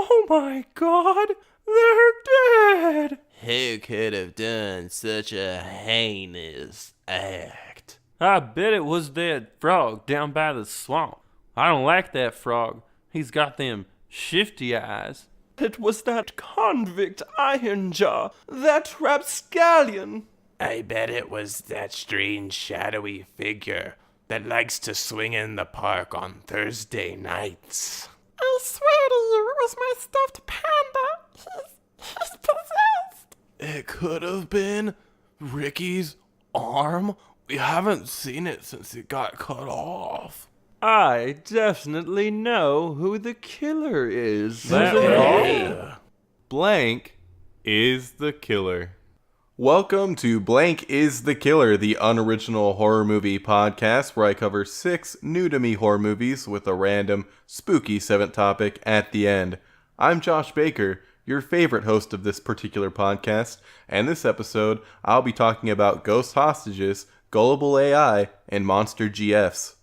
Oh my God, they're dead! Who could have done such a heinous act? I bet it was that frog down by the swamp. I don't like that frog. He's got them shifty eyes. It was that convict Ironjaw, that rapscallion. I bet it was that strange shadowy figure that likes to swing in the park on Thursday nights. I swear to you, it was my stuffed panda. He's possessed. It could have been Ricky's arm. We haven't seen it since it got cut off. I definitely know who the killer is. Blank is the killer. Welcome to Blank is the Killer, the unoriginal horror movie podcast where I cover 6 new-to-me horror movies with a random, spooky 7th topic at the end. I'm Josh Baker, your favorite host of this particular podcast, and this episode I'll be talking about ghost hostages, Gullible AI, and monster GFs.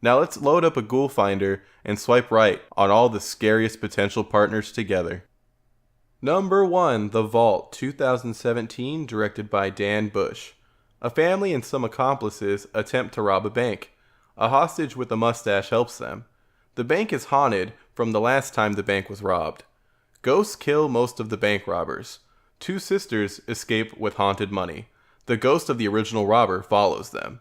Now let's load up a ghoul finder and swipe right on all the scariest potential partners together. Number 1, The Vault, 2017, directed by Dan Bush. A family and some accomplices attempt to rob a bank. A hostage with a mustache helps them. The bank is haunted from the last time the bank was robbed. Ghosts kill most of the bank robbers. 2 sisters escape with haunted money. The ghost of the original robber follows them.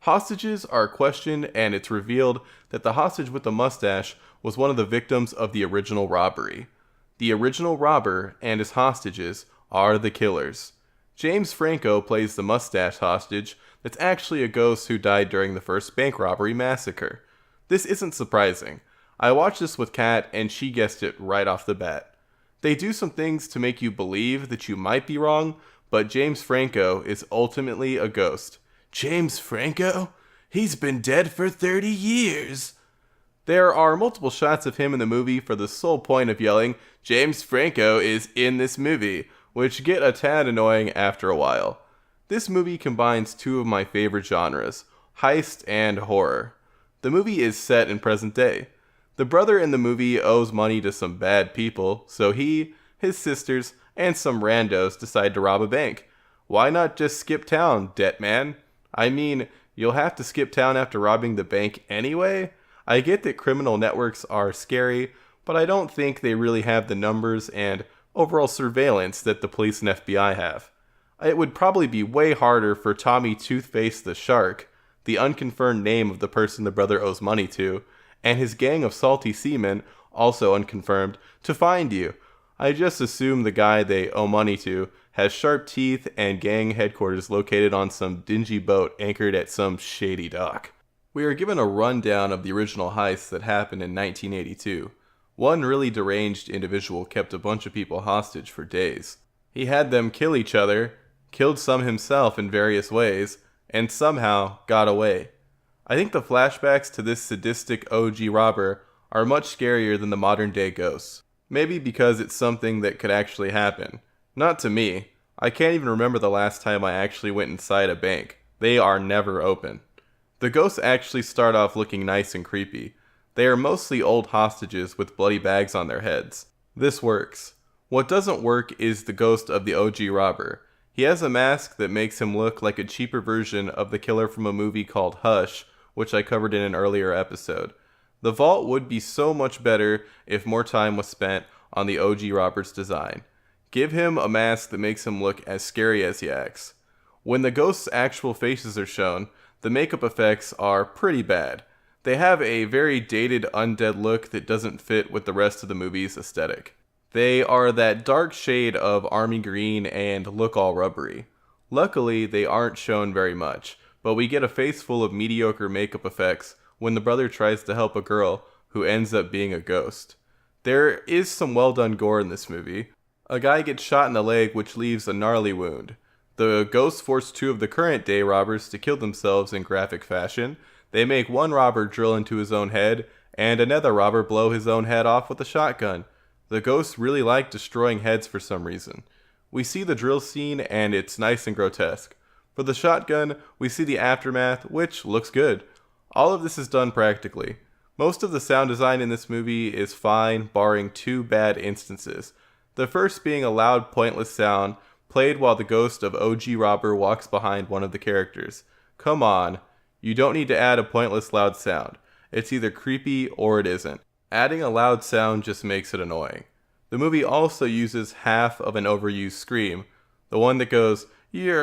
Hostages are questioned, and it's revealed that the hostage with the mustache was one of the victims of the original robbery. The original robber and his hostages are the killers. James Franco plays the mustache hostage that's actually a ghost who died during the first bank robbery massacre. This isn't surprising. I watched this with Kat, and she guessed it right off the bat. They do some things to make you believe that you might be wrong, but James Franco is ultimately a ghost. James Franco? He's been dead for 30 years. There are multiple shots of him in the movie for the sole point of yelling, James Franco is in this movie, which get a tad annoying after a while. This movie combines 2 of my favorite genres, heist and horror. The movie is set in present day. The brother in the movie owes money to some bad people, so he, his sisters, and some randos decide to rob a bank. Why not just skip town, debt man? I mean, you'll have to skip town after robbing the bank anyway? I get that criminal networks are scary, but I don't think they really have the numbers and overall surveillance that the police and FBI have. It would probably be way harder for Tommy Toothface the Shark, the unconfirmed name of the person the brother owes money to, and his gang of salty seamen, also unconfirmed, to find you. I just assume the guy they owe money to has sharp teeth and gang headquarters located on some dingy boat anchored at some shady dock. We are given a rundown of the original heist that happened in 1982. One really deranged individual kept a bunch of people hostage for days. He had them kill each other, killed some himself in various ways, and somehow got away. I think the flashbacks to this sadistic OG robber are much scarier than the modern day ghosts. Maybe because it's something that could actually happen. Not to me. I can't even remember the last time I actually went inside a bank. They are never open. The ghosts actually start off looking nice and creepy. They are mostly old hostages with bloody bags on their heads. This works. What doesn't work is the ghost of the OG robber. He has a mask that makes him look like a cheaper version of the killer from a movie called Hush, which I covered in an earlier episode. The Vault would be so much better if more time was spent on the OG robber's design. Give him a mask that makes him look as scary as he acts. When the ghost's actual faces are shown, the makeup effects are pretty bad. They have a very dated undead look that doesn't fit with the rest of the movie's aesthetic. They are that dark shade of army green and look all rubbery. Luckily, they aren't shown very much, but we get a face full of mediocre makeup effects when the brother tries to help a girl who ends up being a ghost. There is some well done gore in this movie. A guy gets shot in the leg which leaves a gnarly wound. The ghosts force 2 of the current day robbers to kill themselves in graphic fashion. They make one robber drill into his own head, and another robber blow his own head off with a shotgun. The ghosts really like destroying heads for some reason. We see the drill scene, and it's nice and grotesque. For the shotgun, we see the aftermath, which looks good. All of this is done practically. Most of the sound design in this movie is fine, barring two bad instances. The first being a loud, pointless sound played while the ghost of OG Robber walks behind one of the characters. Come on, you don't need to add a pointless loud sound. It's either creepy or it isn't. Adding a loud sound just makes it annoying. The movie also uses half of an overused scream, the one that goes, "Yarg."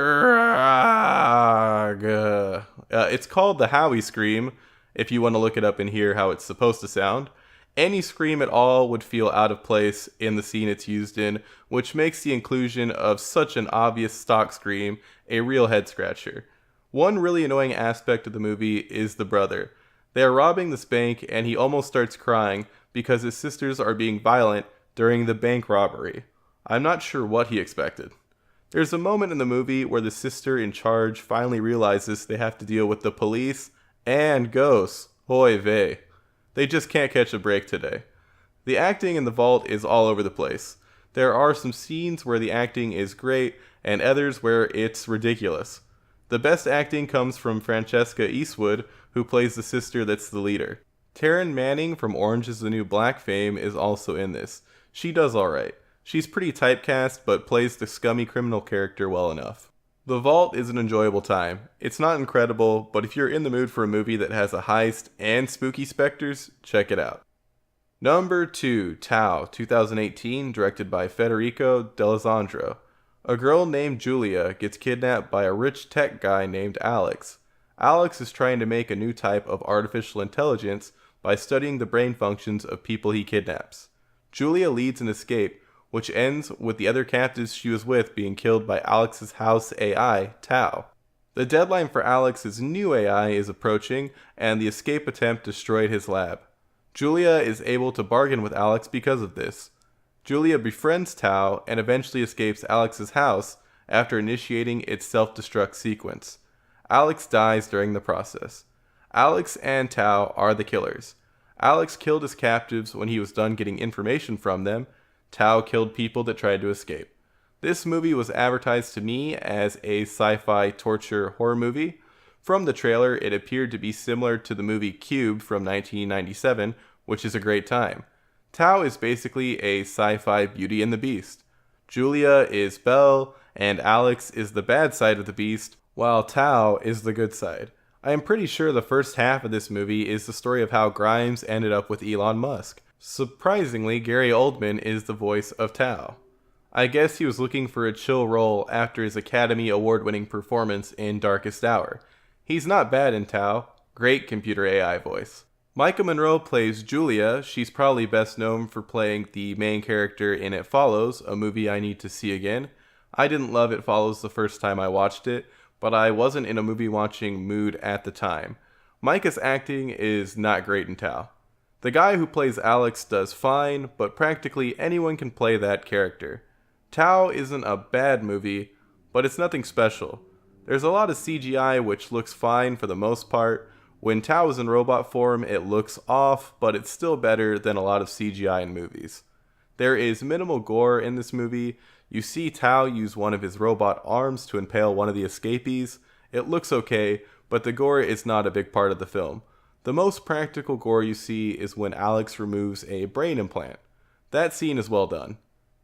It's called the Howie scream, if you want to look it up and hear how it's supposed to sound. Any scream at all would feel out of place in the scene it's used in, which makes the inclusion of such an obvious stock scream a real head scratcher. One really annoying aspect of the movie is the brother. They are robbing this bank and he almost starts crying because his sisters are being violent during the bank robbery. I'm not sure what he expected. There's a moment in the movie where the sister in charge finally realizes they have to deal with the police and ghosts. Hoy vey. They just can't catch a break today. The acting in The Vault is all over the place. There are some scenes where the acting is great and others where it's ridiculous. The best acting comes from Francesca Eastwood, who plays the sister that's the leader. Taryn Manning from Orange is the New Black fame is also in this. She does alright. She's pretty typecast, but plays the scummy criminal character well enough. The Vault is an enjoyable time. It's not incredible, but if you're in the mood for a movie that has a heist and spooky specters, check it out. Number 2, Tao, 2018, directed by Federico D'Alessandro. A girl named Julia gets kidnapped by a rich tech guy named Alex. Alex is trying to make a new type of artificial intelligence by studying the brain functions of people he kidnaps. Julia leads an escape, which ends with the other captives she was with being killed by Alex's house AI, Tao. The deadline for Alex's new AI is approaching, and the escape attempt destroyed his lab. Julia is able to bargain with Alex because of this. Julia befriends Tao and eventually escapes Alex's house after initiating its self-destruct sequence. Alex dies during the process. Alex and Tao are the killers. Alex killed his captives when he was done getting information from them. Tao killed people that tried to escape. This movie was advertised to me as a sci-fi torture horror movie. From the trailer, it appeared to be similar to the movie Cube from 1997, which is a great time. Tao is basically a sci-fi Beauty and the Beast. Julia is Belle, and Alex is the bad side of the beast, while Tao is the good side. I am pretty sure the first half of this movie is the story of how Grimes ended up with Elon Musk. Surprisingly, Gary Oldman is the voice of Tao. I guess he was looking for a chill role after his Academy Award-winning performance in Darkest Hour. He's not bad in Tao. Great computer AI voice. Micah Monroe plays Julia. She's probably best known for playing the main character in It Follows, a movie I need to see again. I didn't love It Follows the first time I watched it, but I wasn't in a movie-watching mood at the time. Micah's acting is not great in Tao. The guy who plays Alex does fine, but practically anyone can play that character. Tao isn't a bad movie, but it's nothing special. There's a lot of CGI which looks fine for the most part. When Tao is in robot form, it looks off, but it's still better than a lot of CGI in movies. There is minimal gore in this movie. You see Tao use one of his robot arms to impale one of the escapees. It looks okay, but the gore is not a big part of the film. The most practical gore you see is when Alex removes a brain implant. That scene is well done.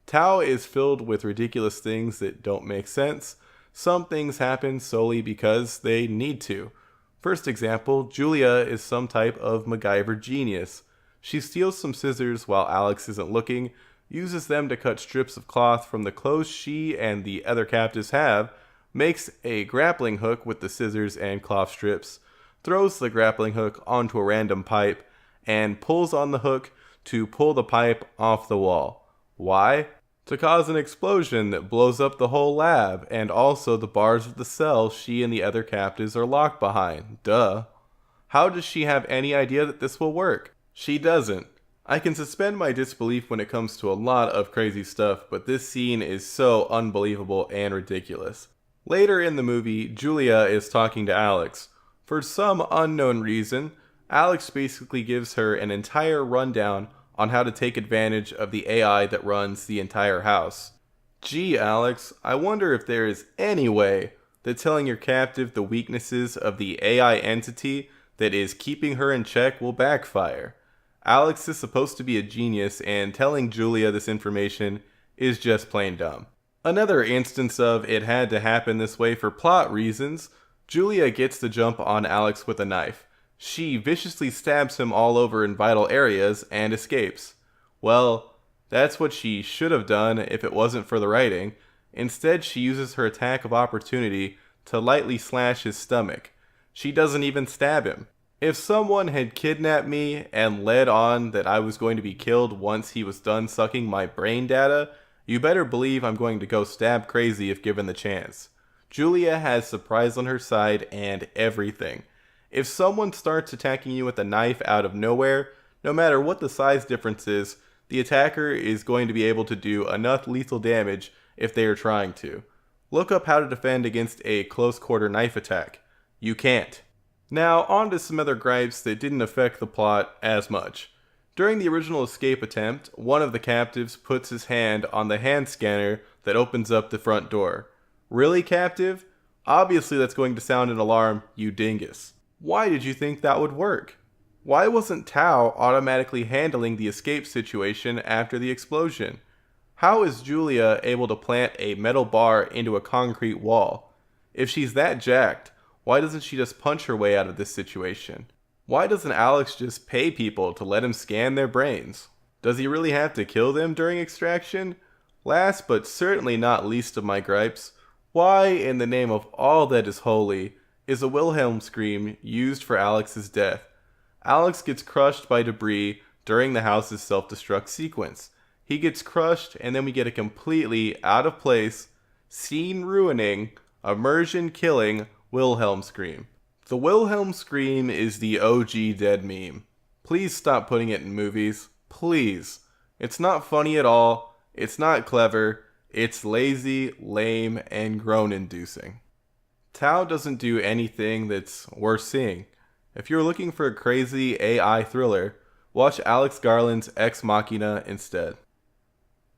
Tao is filled with ridiculous things that don't make sense. Some things happen solely because they need to. First example, Julia is some type of MacGyver genius. She steals some scissors while Alex isn't looking, uses them to cut strips of cloth from the clothes she and the other captives have, makes a grappling hook with the scissors and cloth strips, throws the grappling hook onto a random pipe, and pulls on the hook to pull the pipe off the wall. Why? To cause an explosion that blows up the whole lab, and also the bars of the cell she and the other captives are locked behind. Duh. How does she have any idea that this will work? She doesn't. I can suspend my disbelief when it comes to a lot of crazy stuff, but this scene is so unbelievable and ridiculous. Later in the movie, Julia is talking to Alex. For some unknown reason, Alex basically gives her an entire rundown on how to take advantage of the AI that runs the entire house. Gee, Alex, I wonder if there is any way that telling your captive the weaknesses of the AI entity that is keeping her in check will backfire. Alex is supposed to be a genius, and telling Julia this information is just plain dumb. Another instance of it had to happen this way for plot reasons, Julia gets the jump on Alex with a knife. She viciously stabs him all over in vital areas and escapes. Well, that's what she should have done if it wasn't for the writing. Instead, she uses her attack of opportunity to lightly slash his stomach. She doesn't even stab him. If someone had kidnapped me and led on that I was going to be killed once he was done sucking my brain data, you better believe I'm going to go stab crazy if given the chance. Julia has surprise on her side and everything. If someone starts attacking you with a knife out of nowhere, no matter what the size difference is, the attacker is going to be able to do enough lethal damage if they are trying to. Look up how to defend against a close quarter knife attack. You can't. Now, on to some other gripes that didn't affect the plot as much. During the original escape attempt, one of the captives puts his hand on the hand scanner that opens up the front door. Really, captive? Obviously that's going to sound an alarm, you dingus. Why did you think that would work? Why wasn't Tao automatically handling the escape situation after the explosion? How is Julia able to plant a metal bar into a concrete wall? If she's that jacked, why doesn't she just punch her way out of this situation? Why doesn't Alex just pay people to let him scan their brains? Does he really have to kill them during extraction? Last but certainly not least of my gripes, why, in the name of all that is holy, is a Wilhelm scream used for Alex's death? Alex gets crushed by debris during the house's self-destruct sequence. He gets crushed, and then we get a completely out of place, scene-ruining, immersion-killing Wilhelm scream. The Wilhelm scream is the OG dead meme. Please stop putting it in movies. Please. It's not funny at all. It's not clever. It's lazy, lame, and groan-inducing. Tao doesn't do anything that's worth seeing. If you're looking for a crazy AI thriller, watch Alex Garland's Ex Machina instead.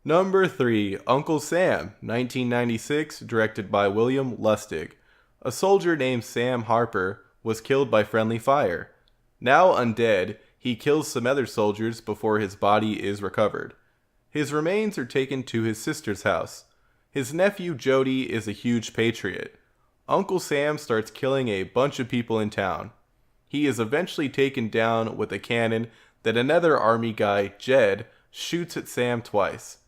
Number 3, Uncle Sam, 1996, directed by William Lustig. A soldier named Sam Harper was killed by friendly fire. Now undead, he kills some other soldiers before his body is recovered. His remains are taken to his sister's house. His nephew Jody is a huge patriot. Uncle Sam starts killing a bunch of people in town. He is eventually taken down with a cannon that another army guy, Jed, shoots at Sam twice.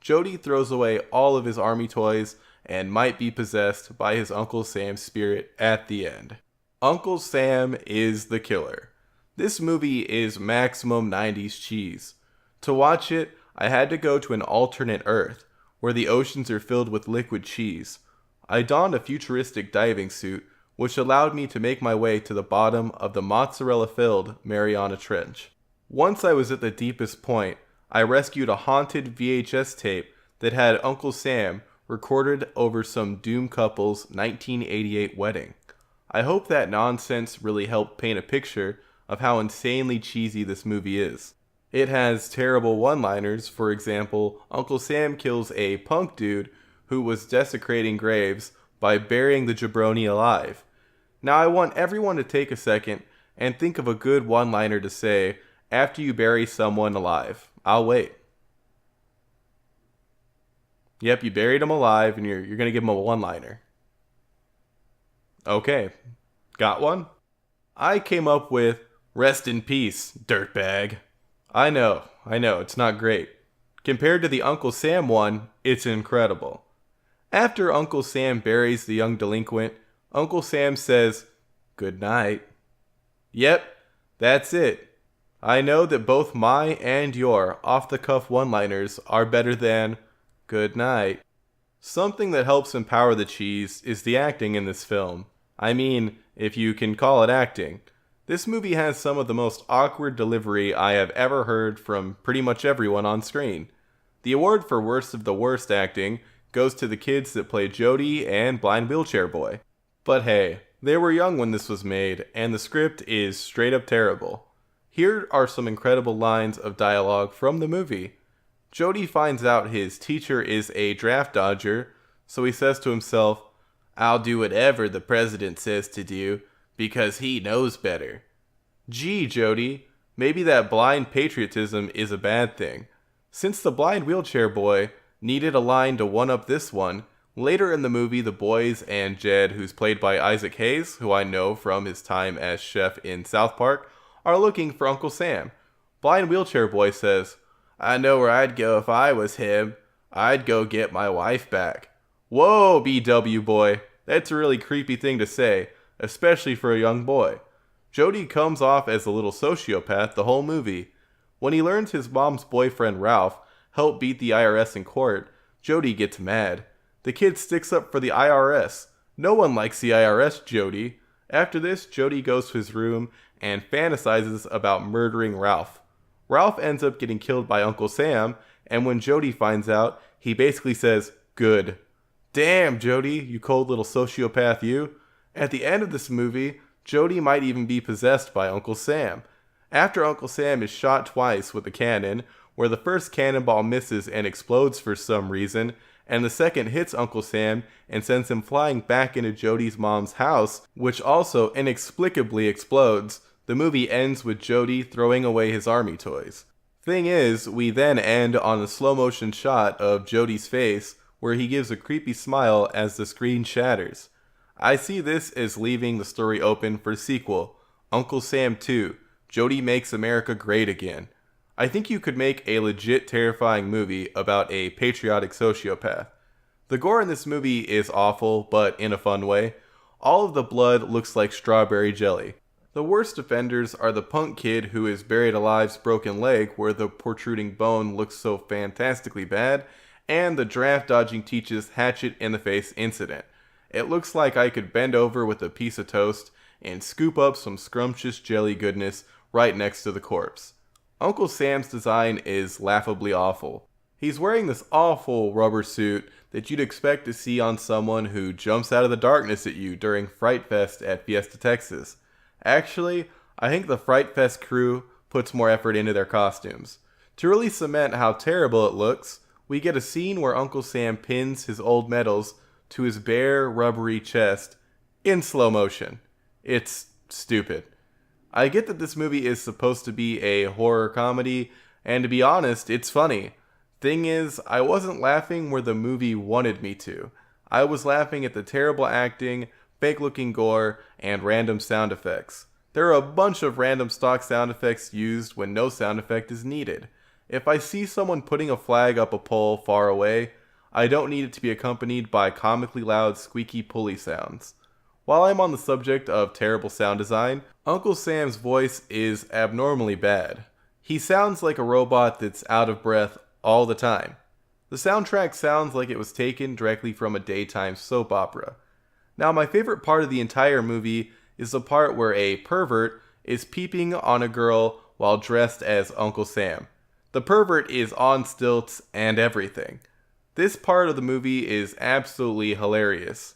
Jody throws away all of his army toys and might be possessed by his Uncle Sam's spirit at the end. Uncle Sam is the killer. This movie is maximum 90s cheese. To watch it, I had to go to an alternate Earth, where the oceans are filled with liquid cheese. I donned a futuristic diving suit, which allowed me to make my way to the bottom of the mozzarella-filled Mariana Trench. Once I was at the deepest point, I rescued a haunted VHS tape that had Uncle Sam recorded over some doomed couple's 1988 wedding. I hope that nonsense really helped paint a picture of how insanely cheesy this movie is. It has terrible one-liners. For example, Uncle Sam kills a punk dude who was desecrating graves by burying the jabroni alive. Now I want everyone to take a second and think of a good one-liner to say after you bury someone alive. I'll wait. Yep, you buried him alive and you're going to give him a one-liner. Okay, got one? I came up with rest in peace, dirtbag. I know, it's not great. Compared to the Uncle Sam one, it's incredible. After Uncle Sam buries the young delinquent, Uncle Sam says, "Good night." Yep, that's it. I know that both my and your off-the-cuff one-liners are better than "good night." Something that helps empower the cheese is the acting in this film. I mean, if you can call it acting. This movie has some of the most awkward delivery I have ever heard from pretty much everyone on screen. The award for worst of the worst acting goes to the kids that play Jody and Blind Wheelchair Boy. But hey, they were young when this was made, and the script is straight up terrible. Here are some incredible lines of dialogue from the movie. Jody finds out his teacher is a draft dodger, so he says to himself, "I'll do whatever the president says to do, because he knows better." Gee, Jody, maybe that blind patriotism is a bad thing. Since the blind wheelchair boy needed a line to one-up this one, later in the movie the boys and Jed, who's played by Isaac Hayes, who I know from his time as chef in South Park, are looking for Uncle Sam. Blind wheelchair boy says, "I know where I'd go if I was him. I'd go get my wife back." Whoa, BW boy, that's a really creepy thing to say, especially for a young boy. Jody comes off as a little sociopath the whole movie. When he learns his mom's boyfriend Ralph helped beat the IRS in court, Jody gets mad. The kid sticks up for the IRS. No one likes the IRS, Jody. After this, Jody goes to his room and fantasizes about murdering Ralph. Ralph ends up getting killed by Uncle Sam, and when Jody finds out, he basically says, "Good." Damn, Jody, you cold little sociopath you. At the end of this movie, Jody might even be possessed by Uncle Sam. After Uncle Sam is shot twice with a cannon, where the first cannonball misses and explodes for some reason, and the second hits Uncle Sam and sends him flying back into Jody's mom's house, which also inexplicably explodes, the movie ends with Jody throwing away his army toys. Thing is, we then end on a slow motion shot of Jody's face, where he gives a creepy smile as the screen shatters. I see this as leaving the story open for sequel, Uncle Sam 2, Jody Makes America Great Again. I think you could make a legit terrifying movie about a patriotic sociopath. The gore in this movie is awful, but in a fun way. All of the blood looks like strawberry jelly. The worst offenders are the punk kid who is buried alive's broken leg where the protruding bone looks so fantastically bad, and the draft-dodging teacher's hatchet-in-the-face incident. It looks like I could bend over with a piece of toast and scoop up some scrumptious jelly goodness right next to the corpse. Uncle Sam's design is laughably awful. He's wearing this awful rubber suit that you'd expect to see on someone who jumps out of the darkness at you during Fright Fest at Fiesta, Texas. Actually, I think the Fright Fest crew puts more effort into their costumes. To really cement how terrible it looks, we get a scene where Uncle Sam pins his old medals to his bare, rubbery chest in slow motion. It's stupid. I get that this movie is supposed to be a horror comedy, and to be honest, it's funny. Thing is, I wasn't laughing where the movie wanted me to. I was laughing at the terrible acting, fake-looking gore, and random sound effects. There are a bunch of random stock sound effects used when no sound effect is needed. If I see someone putting a flag up a pole far away, I don't need it to be accompanied by comically loud squeaky pulley sounds. While I'm on the subject of terrible sound design, Uncle Sam's voice is abnormally bad. He sounds like a robot that's out of breath all the time. The soundtrack sounds like it was taken directly from a daytime soap opera. Now, my favorite part of the entire movie is the part where a pervert is peeping on a girl while dressed as Uncle Sam. The pervert is on stilts and everything. This part of the movie is absolutely hilarious.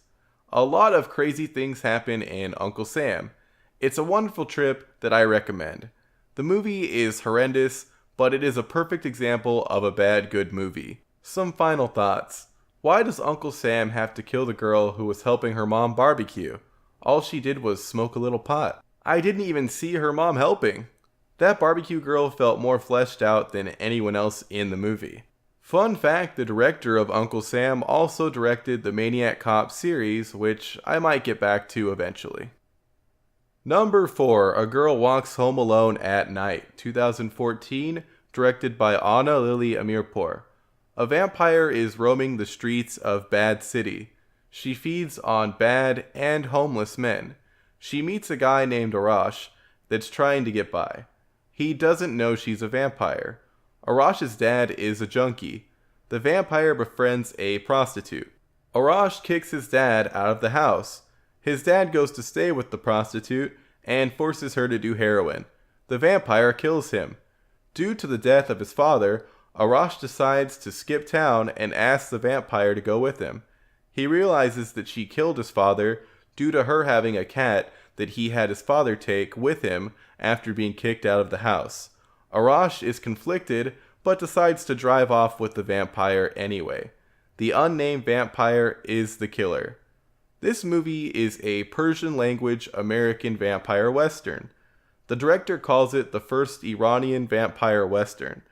A lot of crazy things happen in Uncle Sam. It's a wonderful trip that I recommend. The movie is horrendous, but it is a perfect example of a bad good movie. Some final thoughts. Why does Uncle Sam have to kill the girl who was helping her mom barbecue? All she did was smoke a little pot. I didn't even see her mom helping. That barbecue girl felt more fleshed out than anyone else in the movie. Fun fact, the director of Uncle Sam also directed the Maniac Cop series, which I might get back to eventually. Number 4, A Girl Walks Home Alone at Night, 2014, directed by Anna Lily Amirpour. A vampire is roaming the streets of Bad City. She feeds on bad and homeless men. She meets a guy named Arash that's trying to get by. He doesn't know she's a vampire. Arash's dad is a junkie. The vampire befriends a prostitute. Arash kicks his dad out of the house. His dad goes to stay with the prostitute and forces her to do heroin. The vampire kills him. Due to the death of his father, Arash decides to skip town and asks the vampire to go with him. He realizes that she killed his father due to her having a cat that he had his father take with him after being kicked out of the house. Arash is conflicted, but decides to drive off with the vampire anyway. The unnamed vampire is the killer. This movie is a Persian language American vampire western. The director calls it the first Iranian vampire western.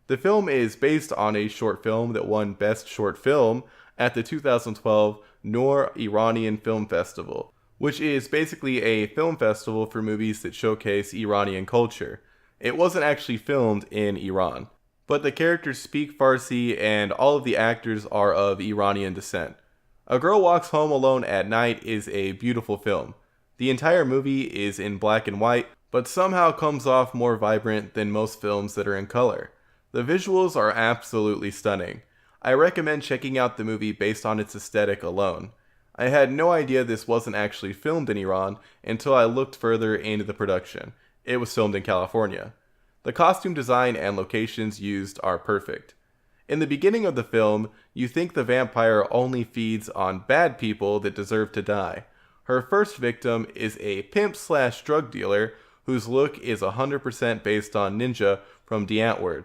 The film is based on a short film that won Best Short Film at the 2012 Noor Iranian Film Festival, which is basically a film festival for movies that showcase Iranian culture. It wasn't actually filmed in Iran, but the characters speak Farsi and all of the actors are of Iranian descent. A Girl Walks Home Alone at Night is a beautiful film. The entire movie is in black and white, but somehow comes off more vibrant than most films that are in color. The visuals are absolutely stunning. I recommend checking out the movie based on its aesthetic alone. I had no idea this wasn't actually filmed in Iran until I looked further into the production. It was filmed in California. The costume design and locations used are perfect. In the beginning of the film, you think the vampire only feeds on bad people that deserve to die. Her first victim is a pimp/drug dealer whose look is 100% based on Ninja from The Antwoord.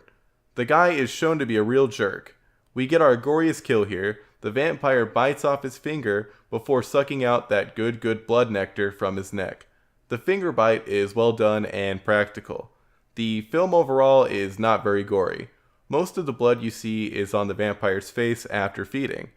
The guy is shown to be a real jerk. We get our goriest kill here. The vampire bites off his finger before sucking out that good blood nectar from his neck. The finger bite is well done and practical. The film overall is not very gory. Most of the blood you see is on the vampire's face after feeding.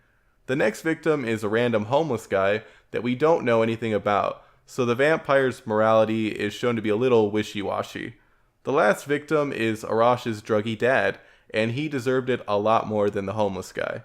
The next victim is a random homeless guy that we don't know anything about, so the vampire's morality is shown to be a little wishy-washy. The last victim is Arash's druggy dad, and he deserved it a lot more than the homeless guy.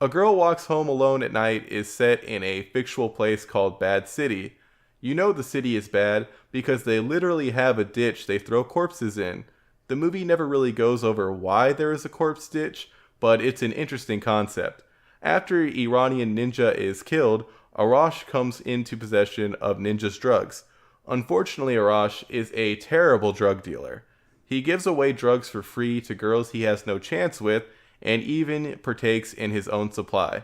A Girl Walks Home Alone at Night is set in a fictional place called Bad City. You know the city is bad because they literally have a ditch they throw corpses in. The movie never really goes over why there is a corpse ditch, but it's an interesting concept. After Iranian Ninja is killed, Arash comes into possession of Ninja's drugs. Unfortunately, Arash is a terrible drug dealer. He gives away drugs for free to girls he has no chance with, and even partakes in his own supply.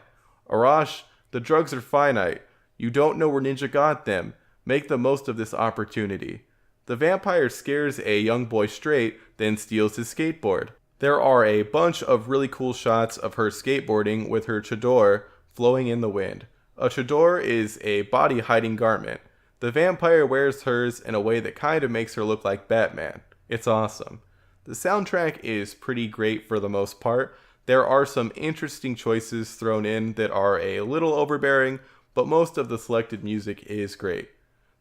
Arash, the drugs are finite. You don't know where Ninja got them. Make the most of this opportunity. The vampire scares a young boy straight, then steals his skateboard. There are a bunch of really cool shots of her skateboarding with her chador flowing in the wind. A chador is a body-hiding garment. The vampire wears hers in a way that kind of makes her look like Batman. It's awesome. The soundtrack is pretty great for the most part. There are some interesting choices thrown in that are a little overbearing, but most of the selected music is great.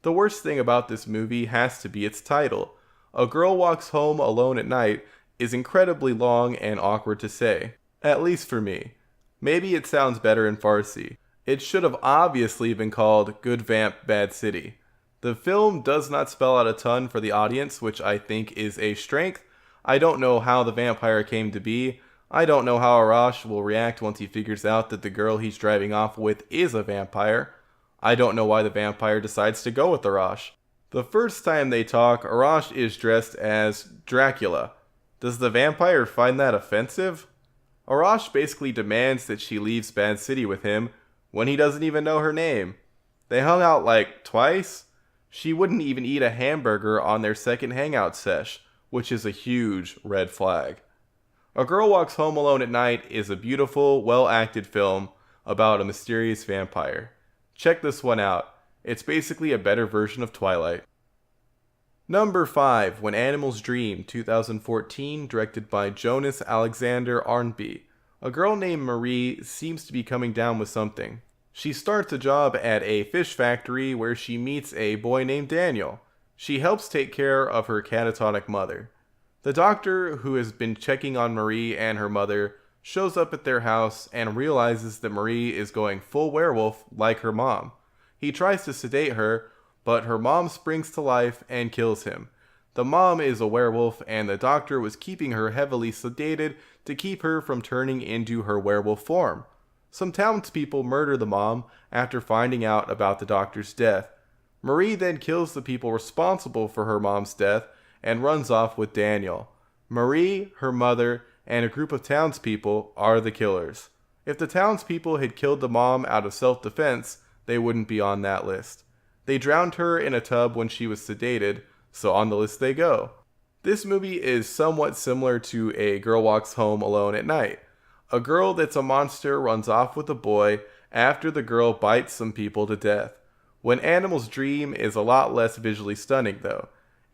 The worst thing about this movie has to be its title. A Girl Walks Home Alone at Night is incredibly long and awkward to say. At least for me. Maybe it sounds better in Farsi. It should have obviously been called Good Vamp, Bad City. The film does not spell out a ton for the audience, which I think is a strength. I don't know how the vampire came to be. I don't know how Arash will react once he figures out that the girl he's driving off with is a vampire. I don't know why the vampire decides to go with Arash. The first time they talk, Arash is dressed as Dracula. Does the vampire find that offensive? Arash basically demands that she leaves Bad City with him when he doesn't even know her name. They hung out like twice. She wouldn't even eat a hamburger on their second hangout sesh, which is a huge red flag. A Girl Walks Home Alone at Night is a beautiful, well-acted film about a mysterious vampire. Check this one out. It's basically a better version of Twilight. Number 5, When Animals Dream, 2014, directed by Jonas Alexander Arnby. A girl named Marie seems to be coming down with something. She starts a job at a fish factory where she meets a boy named Daniel. She helps take care of her catatonic mother. The doctor, who has been checking on Marie and her mother, shows up at their house and realizes that Marie is going full werewolf like her mom. He tries to sedate her, but her mom springs to life and kills him. The mom is a werewolf, and the doctor was keeping her heavily sedated to keep her from turning into her werewolf form. Some townspeople murder the mom after finding out about the doctor's death. Marie then kills the people responsible for her mom's death and runs off with Daniel. Marie, her mother, and a group of townspeople are the killers. If the townspeople had killed the mom out of self-defense, they wouldn't be on that list. They drowned her in a tub when she was sedated, so on the list they go. This movie is somewhat similar to A Girl Walks Home Alone at Night. A girl that's a monster runs off with a boy after the girl bites some people to death. When Animals Dream is a lot less visually stunning though.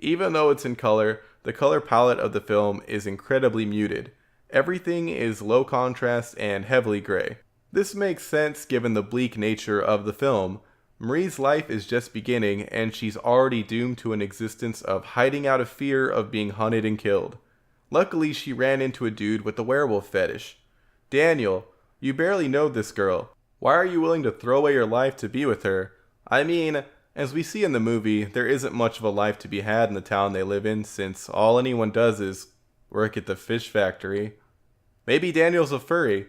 Even though it's in color, the color palette of the film is incredibly muted. Everything is low contrast and heavily gray. This makes sense given the bleak nature of the film. Marie's life is just beginning, and she's already doomed to an existence of hiding out of fear of being hunted and killed. Luckily, she ran into a dude with a werewolf fetish. Daniel, you barely know this girl. Why are you willing to throw away your life to be with her? I mean, as we see in the movie, there isn't much of a life to be had in the town they live in, since all anyone does is work at the fish factory. Maybe Daniel's a furry.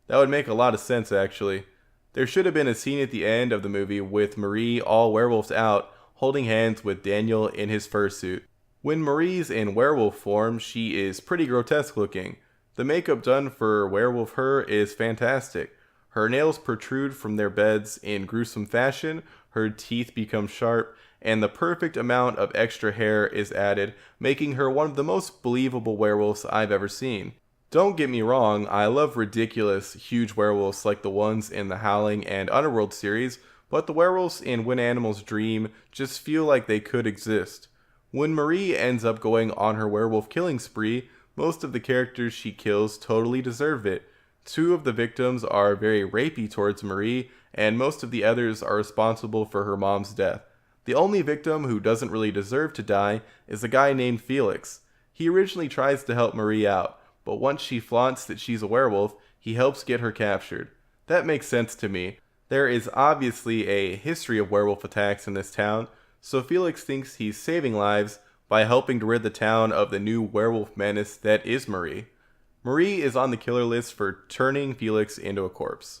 That would make a lot of sense, actually. There should have been a scene at the end of the movie with Marie, all werewolves out, holding hands with Daniel in his fursuit. When Marie's in werewolf form, she is pretty grotesque looking. The makeup done for werewolf her is fantastic. Her nails protrude from their beds in gruesome fashion, her teeth become sharp, and the perfect amount of extra hair is added, making her one of the most believable werewolves I've ever seen. Don't get me wrong, I love ridiculous, huge werewolves like the ones in the Howling and Underworld series, but the werewolves in When Animals Dream just feel like they could exist. When Marie ends up going on her werewolf killing spree, most of the characters she kills totally deserve it. 2 of the victims are very rapey towards Marie, and most of the others are responsible for her mom's death. The only victim who doesn't really deserve to die is a guy named Felix. He originally tries to help Marie out, but once she flaunts that she's a werewolf, he helps get her captured. That makes sense to me. There is obviously a history of werewolf attacks in this town, so Felix thinks he's saving lives by helping to rid the town of the new werewolf menace that is Marie. Marie is on the killer list for turning Felix into a corpse.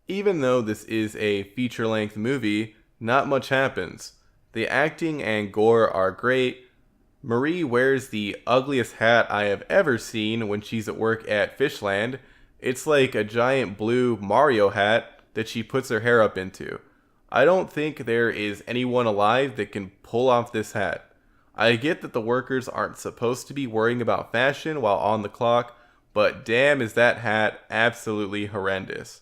Even though this is a feature-length movie, not much happens. The acting and gore are great. Marie wears the ugliest hat I have ever seen when she's at work at Fishland. It's like a giant blue Mario hat that she puts her hair up into. I don't think there is anyone alive that can pull off this hat. I get that the workers aren't supposed to be worrying about fashion while on the clock, but damn is that hat absolutely horrendous.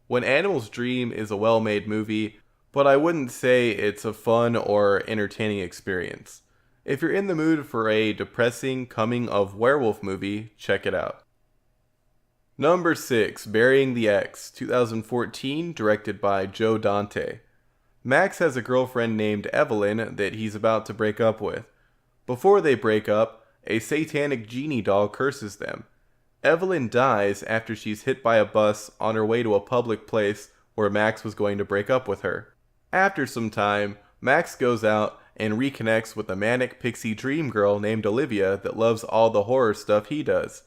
When Animals Dream is a well-made movie, but I wouldn't say it's a fun or entertaining experience. If you're in the mood for a depressing coming-of-werewolf movie, check it out. Number 6, Burying the Ex, 2014, directed by Joe Dante. Max has a girlfriend named Evelyn that he's about to break up with. Before they break up, a satanic genie doll curses them. Evelyn dies after she's hit by a bus on her way to a public place where Max was going to break up with her. After some time, Max goes out and reconnects with a manic pixie dream girl named Olivia that loves all the horror stuff he does.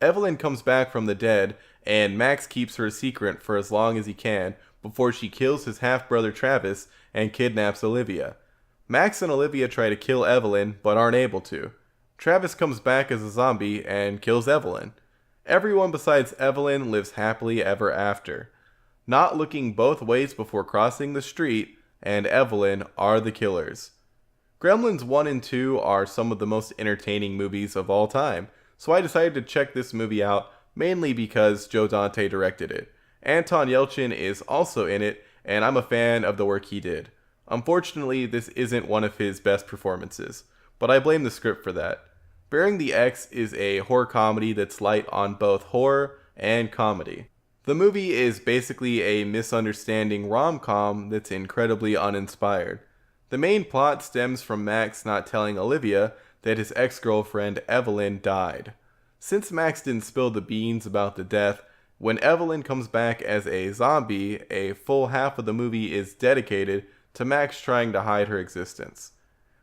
Evelyn comes back from the dead, and Max keeps her a secret for as long as he can before she kills his half-brother Travis and kidnaps Olivia. Max and Olivia try to kill Evelyn, but aren't able to. Travis comes back as a zombie and kills Evelyn. Everyone besides Evelyn lives happily ever after. Not looking both ways before crossing the street, and Evelyn are the killers. Gremlins 1 and 2 are some of the most entertaining movies of all time, so I decided to check this movie out mainly because Joe Dante directed it. Anton Yelchin is also in it, and I'm a fan of the work he did. Unfortunately, this isn't one of his best performances, but I blame the script for that. Burying the Ex is a horror comedy that's light on both horror and comedy. The movie is basically a misunderstanding rom-com that's incredibly uninspired. The main plot stems from Max not telling Olivia that his ex-girlfriend Evelyn died. Since Max didn't spill the beans about the death, when Evelyn comes back as a zombie, a full half of the movie is dedicated to Max trying to hide her existence.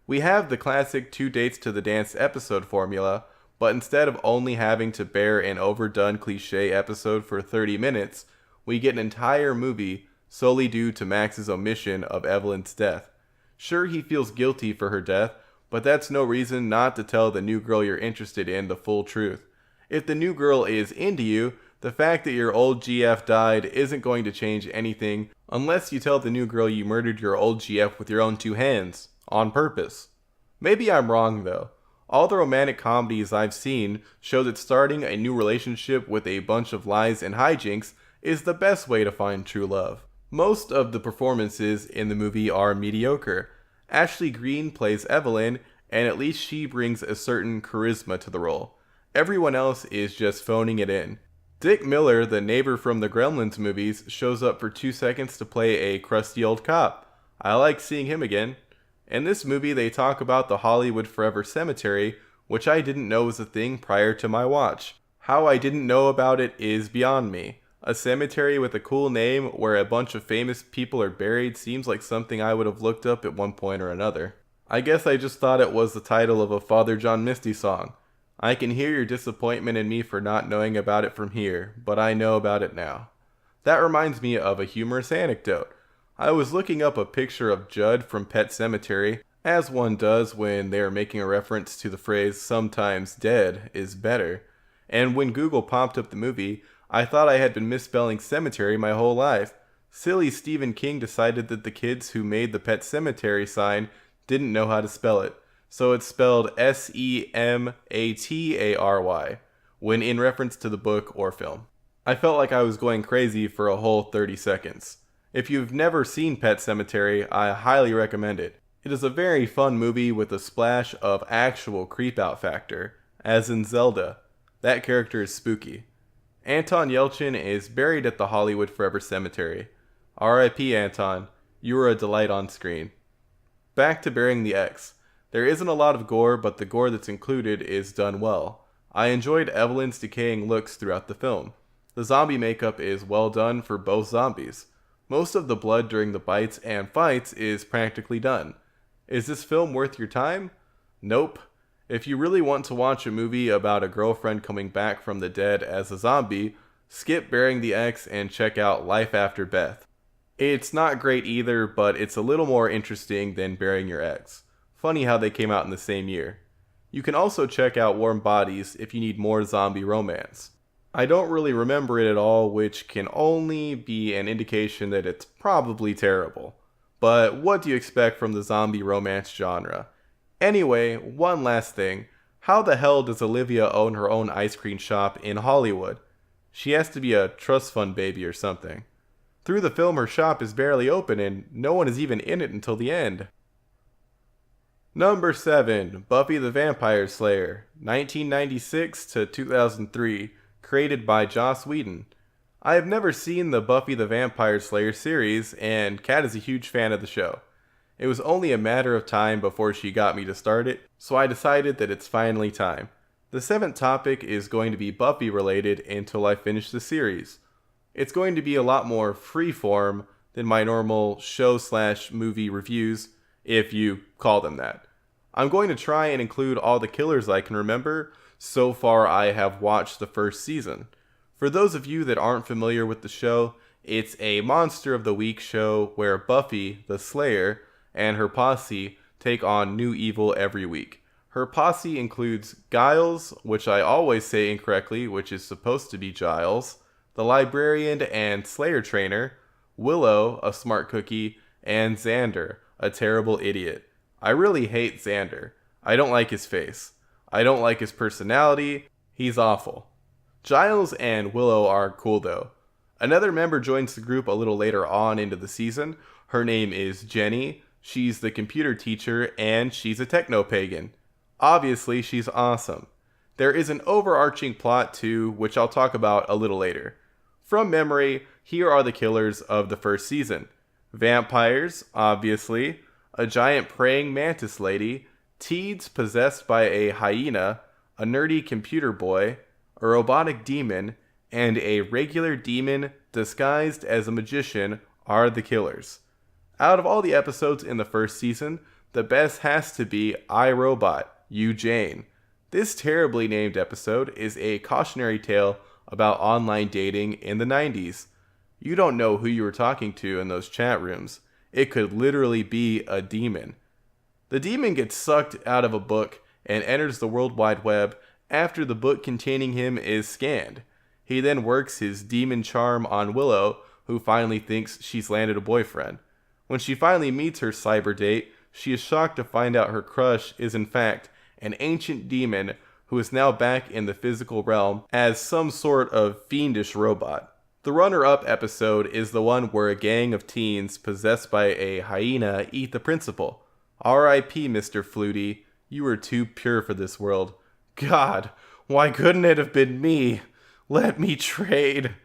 We have the classic 2 dates to the dance episode formula, but instead of only having to bear an overdone cliche episode for 30 minutes, we get an entire movie solely due to Max's omission of Evelyn's death. Sure, he feels guilty for her death, but that's no reason not to tell the new girl you're interested in the full truth. If the new girl is into you, the fact that your old GF died isn't going to change anything unless you tell the new girl you murdered your old GF with your own 2 hands, on purpose. Maybe I'm wrong though. All the romantic comedies I've seen show that starting a new relationship with a bunch of lies and hijinks is the best way to find true love. Most of the performances in the movie are mediocre. Ashley Greene plays Evelyn, and at least she brings a certain charisma to the role. Everyone else is just phoning it in. Dick Miller, the neighbor from the Gremlins movies, shows up for 2 seconds to play a crusty old cop. I like seeing him again. In this movie, they talk about the Hollywood Forever Cemetery, which I didn't know was a thing prior to my watch. How I didn't know about it is beyond me. A cemetery with a cool name where a bunch of famous people are buried seems like something I would have looked up at one point or another. I guess I just thought it was the title of a Father John Misty song. I can hear your disappointment in me for not knowing about it from here, but I know about it now. That reminds me of a humorous anecdote. I was looking up a picture of Judd from Pet Sematary, as one does when they are making a reference to the phrase "sometimes dead is better," and when Google popped up the movie, I thought I had been misspelling cemetery my whole life. Silly Stephen King decided that the kids who made the Pet Sematary sign didn't know how to spell it, so it's spelled Sematary, when in reference to the book or film. I felt like I was going crazy for a whole 30 seconds. If you've never seen Pet Sematary, I highly recommend it. It is a very fun movie with a splash of actual creep-out factor, as in Zelda. That character is spooky. Anton Yelchin is buried at the Hollywood Forever Cemetery. R.I.P. Anton, you were a delight on screen. Back to Burying the X. There isn't a lot of gore, but the gore that's included is done well. I enjoyed Evelyn's decaying looks throughout the film. The zombie makeup is well done for both zombies. Most of the blood during the bites and fights is practically done. Is this film worth your time? Nope. If you really want to watch a movie about a girlfriend coming back from the dead as a zombie, skip Burying the X and check out Life After Beth. It's not great either, but it's a little more interesting than Burying Your Ex. Funny how they came out in the same year. You can also check out Warm Bodies if you need more zombie romance. I don't really remember it at all, which can only be an indication that it's probably terrible. But what do you expect from the zombie romance genre? Anyway, one last thing. How the hell does Olivia own her own ice cream shop in Hollywood? She has to be a trust fund baby or something. Through the film, her shop is barely open and no one is even in it until the end. Number 7, Buffy the Vampire Slayer, 1996 to 2003, created by Joss Whedon. I have never seen the Buffy the Vampire Slayer series, and Kat is a huge fan of the show. It was only a matter of time before she got me to start it, so I decided that it's finally time. The 7th topic is going to be Buffy related until I finish the series. It's going to be a lot more freeform than my normal show/movie reviews, if you call them that. I'm going to try and include all the killers I can remember. So far I have watched the first season. For those of you that aren't familiar with the show, it's a Monster of the Week show where Buffy, the Slayer, and her posse take on new evil every week. Her posse includes Giles, which I always say incorrectly, which is supposed to be Giles, the librarian and Slayer trainer, Willow, a smart cookie, and Xander, a terrible idiot. I really hate Xander. I don't like his face. I don't like his personality. He's awful. Giles and Willow are cool though. Another member joins the group a little later on into the season. Her name is Jenny. She's the computer teacher and she's a techno-pagan. Obviously, she's awesome. There is an overarching plot too, which I'll talk about a little later. From memory, here are the killers of the first season. Vampires, obviously. A giant praying mantis lady. Teeds possessed by a hyena. A nerdy computer boy. A robotic demon. And a regular demon disguised as a magician are the killers. Out of all the episodes in the first season, the best has to be I, Robot, You, Jane. This terribly named episode is a cautionary tale about online dating in the 90s. You don't know who you were talking to in those chat rooms. It could literally be a demon. The demon gets sucked out of a book and enters the World Wide Web after the book containing him is scanned. He then works his demon charm on Willow, who finally thinks she's landed a boyfriend. When she finally meets her cyber date, she is shocked to find out her crush is in fact an ancient demon who is now back in the physical realm as some sort of fiendish robot. The runner-up episode is the one where a gang of teens possessed by a hyena eat the principal. R.I.P. Mr. Flutie, You were too pure for this world. God, why couldn't it have been me? Let me trade.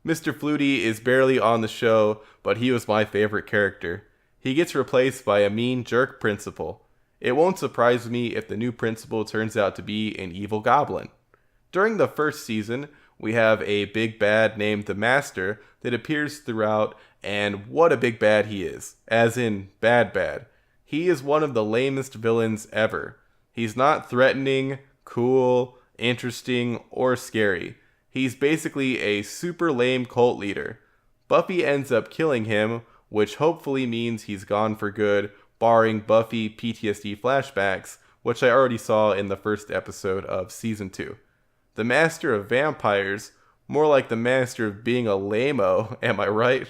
Mr. Flutie is barely on the show, but he was my favorite character. He gets replaced by a mean jerk principal. It won't surprise me if the new principal turns out to be an evil goblin. During the first season, we have a big bad named the Master that appears throughout, and what a big bad he is, as in bad. He is one of the lamest villains ever. He's not threatening, cool, interesting, or scary. He's basically a super lame cult leader. Buffy ends up killing him, which hopefully means he's gone for good, barring Buffy PTSD flashbacks, which I already saw in the first episode of Season 2. The Master of Vampires, more like the Master of being a lame-o, am I right?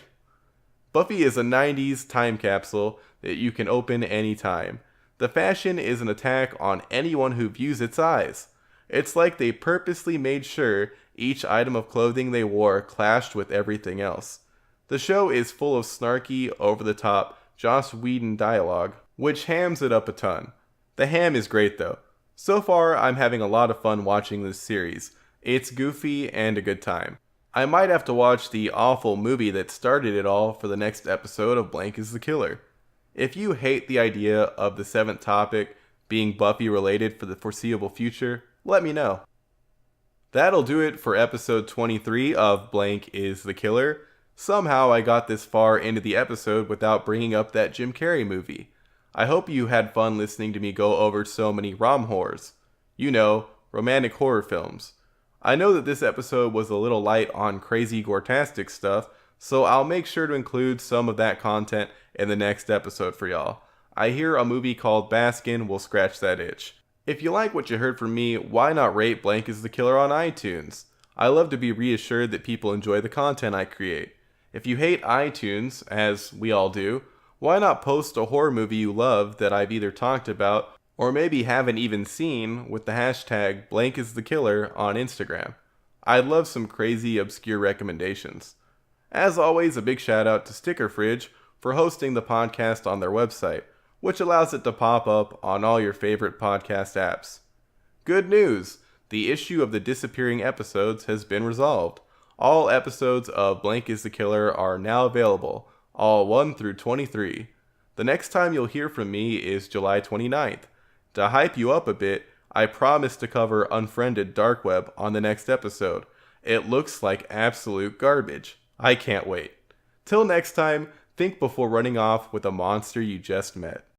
Buffy is a 90s time capsule that you can open anytime. The fashion is an attack on anyone who views its eyes. It's like they purposely made sure each item of clothing they wore clashed with everything else. The show is full of snarky, over-the-top Joss Whedon dialogue, which hams it up a ton. The ham is great though. So far, I'm having a lot of fun watching this series. It's goofy and a good time. I might have to watch the awful movie that started it all for the next episode of Blank is the Killer. If you hate the idea of the seventh topic being Buffy related for the foreseeable future, let me know. That'll do it for episode 23 of Blank is the Killer. Somehow I got this far into the episode without bringing up that Jim Carrey movie. I hope you had fun listening to me go over so many rom-horrors. You know, romantic horror films. I know that this episode was a little light on crazy gore-tastic stuff, so I'll make sure to include some of that content in the next episode for y'all. I hear a movie called Baskin will scratch that itch. If you like what you heard from me, why not rate Blank is the Killer on iTunes? I love to be reassured that people enjoy the content I create. If you hate iTunes, as we all do, why not post a horror movie you love that I've either talked about or maybe haven't even seen with the hashtag #blankisthekiller on Instagram. I'd love some crazy, obscure recommendations. As always, a big shout out to Sticker Fridge for hosting the podcast on their website, which allows it to pop up on all your favorite podcast apps. Good news! The issue of the disappearing episodes has been resolved. All episodes of Blank is the Killer are now available, all 1 through 23. The next time you'll hear from me is July 29th. To hype you up a bit, I promise to cover Unfriended Dark Web on the next episode. It looks like absolute garbage. I can't wait. Till next time, think before running off with a monster you just met.